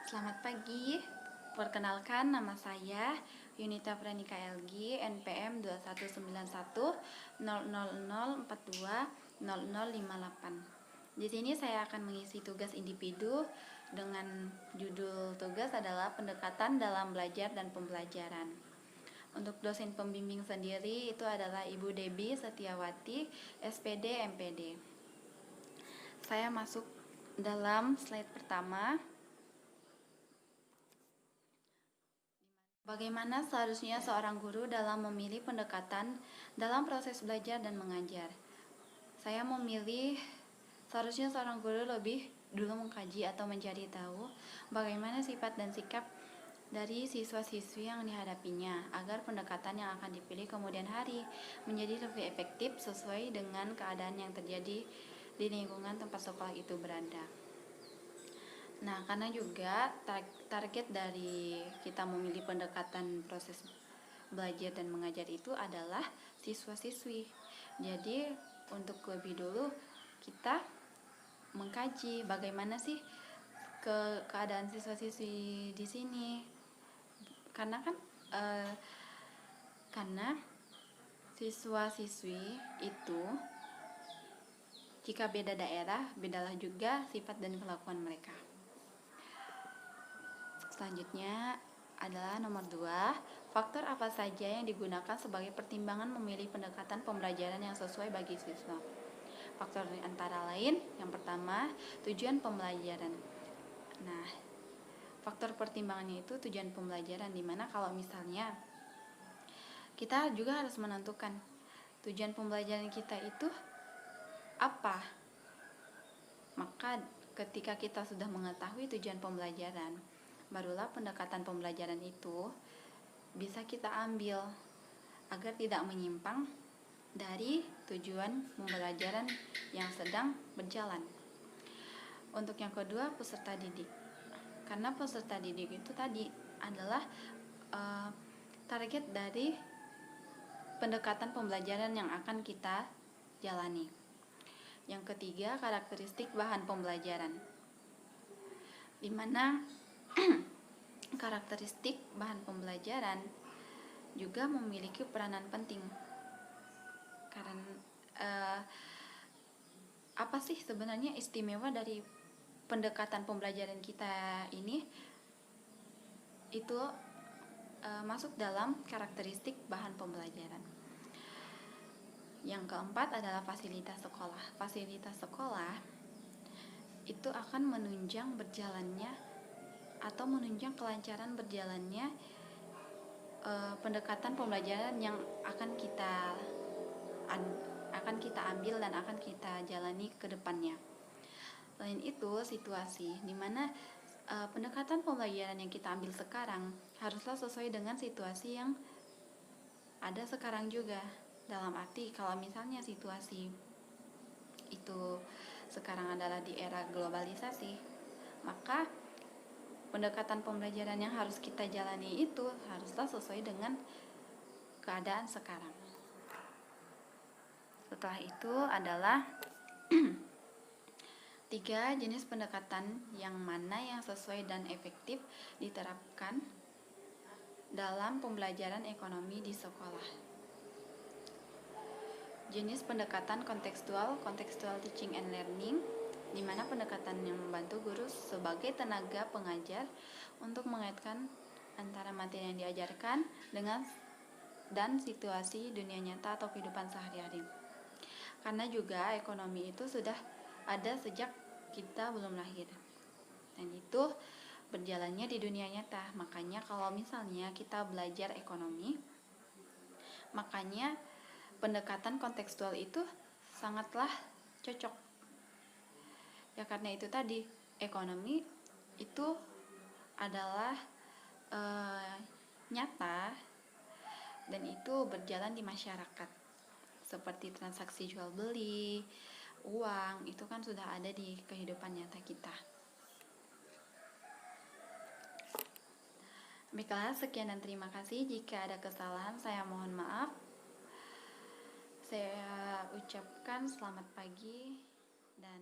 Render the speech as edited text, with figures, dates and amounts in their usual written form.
Selamat pagi, perkenalkan nama saya Yunita Pranika LG, NPM 21910000420058. Di sini saya akan mengisi tugas individu dengan judul tugas adalah pendekatan dalam belajar dan pembelajaran. Untuk dosen pembimbing sendiri itu adalah Ibu Debbie Setiawati, SPD MPD. Saya masuk dalam slide pertama. Bagaimana seharusnya seorang guru dalam memilih pendekatan dalam proses belajar dan mengajar? Saya memilih seharusnya seorang guru lebih dulu mengkaji atau mencari tahu bagaimana sifat dan sikap dari siswa-siswi yang dihadapinya agar pendekatan yang akan dipilih kemudian hari menjadi lebih efektif sesuai dengan keadaan yang terjadi di lingkungan tempat sekolah itu berada. Nah, karena juga target dari kita memilih pendekatan proses belajar dan mengajar itu adalah siswa-siswi. Jadi, untuk lebih dulu kita mengkaji bagaimana sih keadaan siswa-siswi di sini. Karena kan karena siswa-siswi itu jika beda daerah, bedalah juga sifat dan kelakuan mereka. Selanjutnya adalah nomor 2, faktor apa saja yang digunakan sebagai pertimbangan memilih pendekatan pembelajaran yang sesuai bagi siswa. Faktor antara lain, yang pertama, tujuan pembelajaran. Nah, faktor pertimbangannya itu tujuan pembelajaran, dimana kalau misalnya kita juga harus menentukan tujuan pembelajaran kita itu apa. Maka ketika kita sudah mengetahui tujuan pembelajaran, barulah pendekatan pembelajaran itu bisa kita ambil agar tidak menyimpang dari tujuan pembelajaran yang sedang berjalan. Untuk yang kedua, peserta didik. Karena peserta didik itu tadi adalah target dari pendekatan pembelajaran yang akan kita jalani. Yang ketiga, karakteristik bahan pembelajaran, di mana karakteristik bahan pembelajaran juga memiliki peranan penting. Karena apa sih sebenarnya istimewa dari pendekatan pembelajaran kita ini? Itu masuk dalam karakteristik bahan pembelajaran. Yang keempat adalah fasilitas sekolah. Fasilitas sekolah itu akan menunjang berjalannya atau menunjang kelancaran berjalannya pendekatan pembelajaran yang akan kita ambil dan akan kita jalani ke depannya. Selain itu, situasi di mana pendekatan pembelajaran yang kita ambil sekarang haruslah sesuai dengan situasi yang ada sekarang juga. Dalam arti kalau misalnya situasi itu sekarang adalah di era globalisasi, maka pendekatan pembelajaran yang harus kita jalani itu haruslah sesuai dengan keadaan sekarang. Setelah itu adalah 3 jenis pendekatan yang mana yang sesuai dan efektif diterapkan dalam pembelajaran ekonomi di sekolah. Jenis pendekatan kontekstual teaching and learning, di mana pendekatan yang membantu guru sebagai tenaga pengajar untuk mengaitkan antara materi yang diajarkan dan situasi dunia nyata atau kehidupan sehari-hari. Karena juga ekonomi itu sudah ada sejak kita belum lahir, dan itu berjalannya di dunia nyata. Makanya kalau misalnya kita belajar ekonomi, makanya pendekatan kontekstual itu sangatlah cocok. Ya karena itu tadi, ekonomi itu adalah nyata dan itu berjalan di masyarakat. Seperti transaksi jual beli, uang, itu kan sudah ada di kehidupan nyata kita. Baiklah, sekian dan terima kasih. Jika ada kesalahan, saya mohon maaf. Saya ucapkan selamat pagi dan